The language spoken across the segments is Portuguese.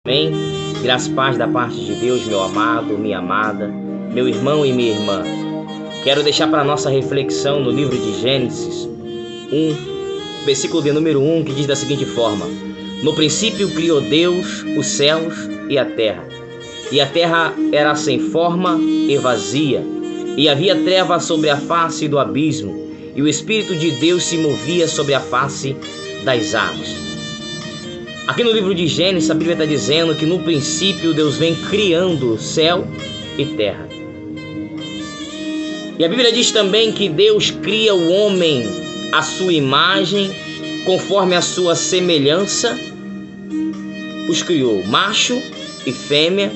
Amém? Graças e paz da parte de Deus, meu amado, minha amada, meu irmão e minha irmã. Quero deixar para nossa reflexão no livro de Gênesis 1, versículo de número 1, que diz da seguinte forma: No princípio criou Deus os céus e a terra era sem forma e vazia, e havia trevas sobre a face do abismo, e o Espírito de Deus se movia sobre a face das águas. Aqui no livro de Gênesis, a Bíblia está dizendo que no princípio Deus vem criando céu e terra. E a Bíblia diz também que Deus cria o homem à sua imagem, conforme a sua semelhança, os criou, macho e fêmea,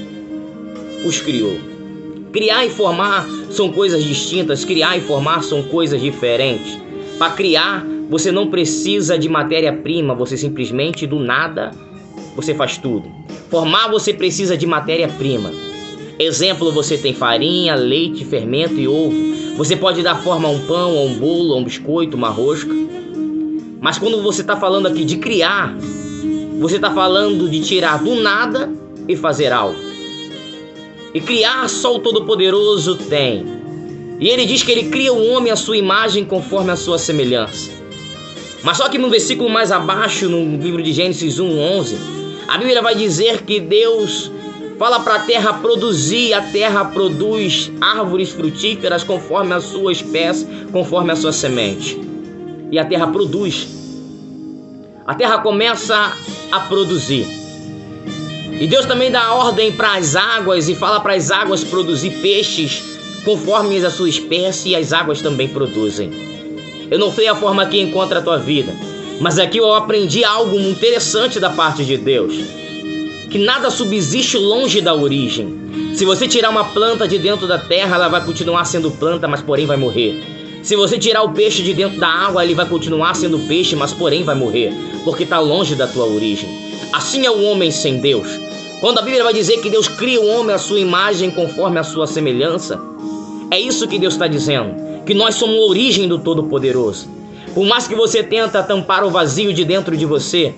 os criou. Criar e formar são coisas distintas, criar e formar são coisas diferentes. Para criar, você não precisa de matéria-prima, você simplesmente do nada, você faz tudo. Formar, você precisa de matéria-prima. Exemplo, você tem farinha, leite, fermento e ovo. Você pode dar forma a um pão, a um bolo, a um biscoito, uma rosca. Mas quando você está falando aqui de criar, você está falando de tirar do nada e fazer algo. E criar só o Todo-Poderoso tem. E ele diz que ele cria o homem à sua imagem conforme a sua semelhança. Mas só que no versículo mais abaixo, no livro de Gênesis 1:11, a Bíblia vai dizer que Deus fala para a terra produzir, a terra produz árvores frutíferas conforme a sua espécie, conforme a sua semente. E a terra produz. A terra começa a produzir. E Deus também dá ordem para as águas e fala para as águas produzir peixes conforme a sua espécie, e as águas também produzem. Eu não sei a forma que encontra a tua vida, mas aqui eu aprendi algo interessante da parte de Deus, que nada subsiste longe da origem. Se você tirar uma planta de dentro da terra, ela vai continuar sendo planta, mas porém vai morrer. Se você tirar o peixe de dentro da água, ele vai continuar sendo peixe, mas porém vai morrer, porque está longe da tua origem. Assim é o homem sem Deus. Quando a Bíblia vai dizer que Deus cria o homem à sua imagem conforme a sua semelhança, é isso que Deus está dizendo, que nós somos a origem do Todo-Poderoso. Por mais que você tenta tampar o vazio de dentro de você,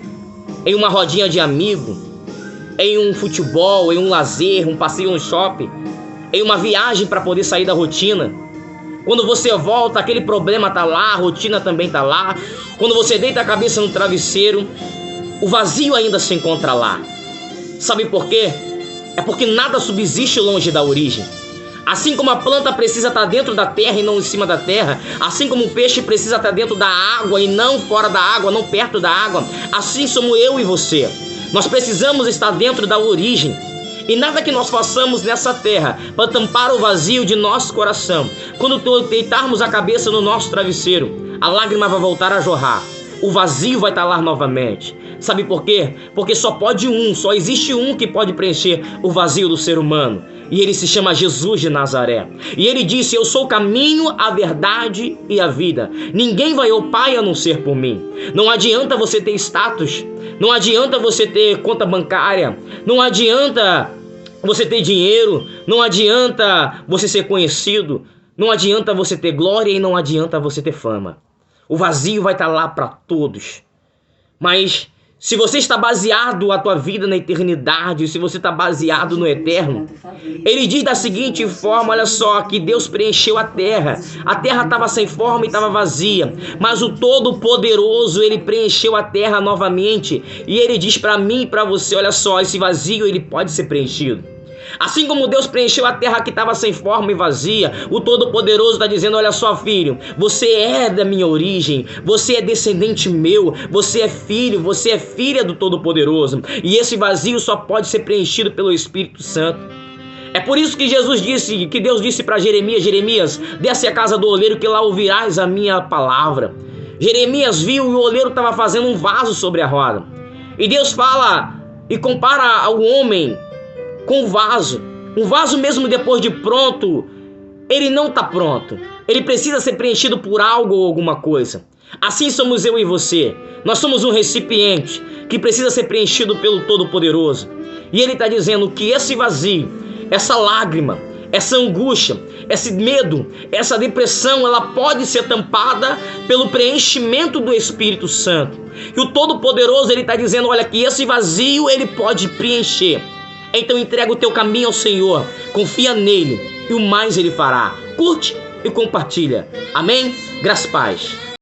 em uma rodinha de amigo, em um futebol, em um lazer, um passeio no shopping, em uma viagem para poder sair da rotina, quando você volta, aquele problema está lá, a rotina também está lá. Quando você deita a cabeça no travesseiro, o vazio ainda se encontra lá. Sabe por quê? É porque nada subsiste longe da origem. Assim como a planta precisa estar dentro da terra e não em cima da terra, assim como o peixe precisa estar dentro da água e não fora da água, não perto da água, assim somos eu e você. Nós precisamos estar dentro da origem. E nada que nós façamos nessa terra para tampar o vazio de nosso coração, quando deitarmos a cabeça no nosso travesseiro, a lágrima vai voltar a jorrar, o vazio vai estar lá novamente. Sabe por quê? Porque só existe um que pode preencher o vazio do ser humano. E ele se chama Jesus de Nazaré. E ele disse: eu sou o caminho, a verdade e a vida. Ninguém vai ao Pai a não ser por mim. Não adianta você ter status. Não adianta você ter conta bancária. Não adianta você ter dinheiro. Não adianta você ser conhecido. Não adianta você ter glória e não adianta você ter fama. O vazio vai estar lá para todos. Mas se você está baseado a tua vida na eternidade, se você está baseado no eterno, ele diz da seguinte forma: olha só, que Deus preencheu a terra estava sem forma e estava vazia, mas o Todo-Poderoso, ele preencheu a terra novamente, e ele diz para mim e para você: olha só, esse vazio ele pode ser preenchido. Assim como Deus preencheu a terra que estava sem forma e vazia, o Todo-Poderoso está dizendo: olha só, filho, você é da minha origem, você é descendente meu, você é filho, você é filha do Todo-Poderoso, e esse vazio só pode ser preenchido pelo Espírito Santo. É por isso que Deus disse para Jeremias: Jeremias, desce à casa do oleiro que lá ouvirás a minha palavra. Jeremias viu e o oleiro estava fazendo um vaso sobre a roda, e Deus fala e compara ao homem com o vaso. Um vaso mesmo depois de pronto, ele não está pronto. Ele precisa ser preenchido por algo ou alguma coisa. Assim somos eu e você. Nós somos um recipiente que precisa ser preenchido pelo Todo-Poderoso. E ele está dizendo que esse vazio, essa lágrima, essa angústia, esse medo, essa depressão, ela pode ser tampada pelo preenchimento do Espírito Santo. E o Todo-Poderoso, ele está dizendo, olha, que esse vazio ele pode preencher. Então entrega o teu caminho ao Senhor, confia nele e o mais ele fará. Curte e compartilha. Amém? Graças a Deus.